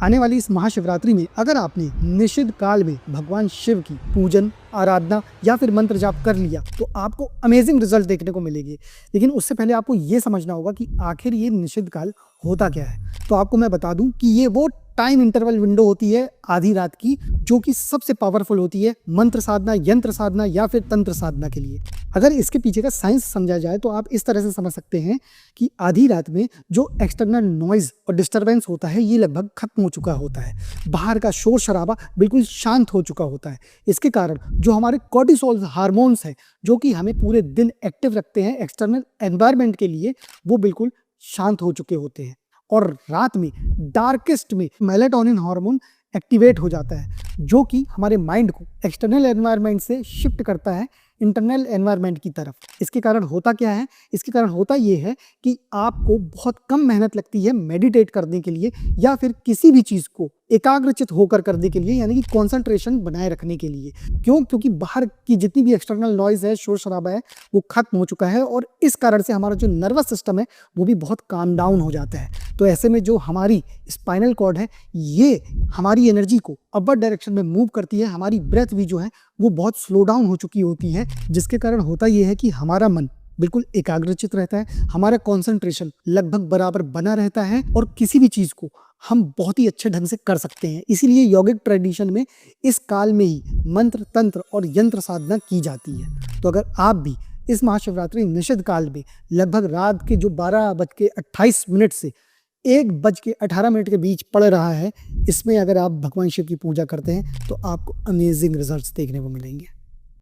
आने वाली इस महाशिवरात्रि में अगर आपने निषिद्ध काल में भगवान शिव की पूजन, आराधना या फिर मंत्र जाप कर लिया तो आपको अमेजिंग रिजल्ट देखने को मिलेंगे। लेकिन उससे पहले आपको ये समझना होगा कि आखिर ये निषिद्ध काल होता क्या है। तो आपको मैं बता दूं कि ये वो टाइम इंटरवल विंडो होती है आधी रात की, जो कि सबसे पावरफुल होती है मंत्र साधना, यंत्र साधना या फिर तंत्र साधना के लिए। अगर इसके पीछे का साइंस समझा जाए तो आप इस तरह से समझ सकते हैं कि आधी रात में जो एक्सटर्नल नॉइज और डिस्टरबेंस होता है ये लगभग खत्म हो चुका होता है। बाहर का शोर शराबा बिल्कुल शांत हो चुका होता है। इसके कारण जो हमारे कॉर्टिसोल हार्मोन्स हैं, जो कि हमें पूरे दिन एक्टिव रखते हैं एक्सटर्नल एनवायरनमेंट के लिए, वो बिल्कुल शांत हो चुके होते हैं। और रात में डार्केस्ट में मेलेटोनिन हार्मोन एक्टिवेट हो जाता है, जो कि हमारे माइंड को एक्सटर्नल एनवायरनमेंट से शिफ्ट करता है इंटरनल एनवायरनमेंट की तरफ। इसके कारण होता क्या है? इसके कारण होता ये है कि आपको बहुत कम मेहनत लगती है मेडिटेट करने के लिए या फिर किसी भी चीज़ को एकाग्रचित होकर करने के लिए, यानी कि कंसंट्रेशन बनाए रखने के लिए। क्यों? क्योंकि बाहर की जितनी भी एक्सटर्नल नॉइज है, शोर शराबा है, वो खत्म हो चुका है और इस कारण से हमारा जो नर्वस सिस्टम है वो भी बहुत काम डाउन हो जाता है। तो ऐसे में जो हमारी स्पाइनल कॉर्ड है ये हमारी एनर्जी को अपर डायरेक्शन में मूव करती है। हमारी ब्रेथ भी जो है वो बहुत स्लो डाउन हो चुकी होती है, जिसके कारण होता ये है कि हमारा मन बिल्कुल एकाग्रचित रहता है, हमारा कंसंट्रेशन लगभग बराबर बना रहता है और किसी भी चीज़ को हम बहुत ही अच्छे ढंग से कर सकते हैं। इसीलिए यौगिक ट्रेडिशन में इस काल में ही मंत्र, तंत्र और यंत्र साधना की जाती है। तो अगर आप भी इस महाशिवरात्रि निषिद्ध काल में लगभग रात के जो 12:28 से 1:18 के बीच पड़ रहा है, इसमें अगर आप भगवान शिव की पूजा करते हैं तो आपको अमेजिंग रिजल्ट्स देखने को मिलेंगे।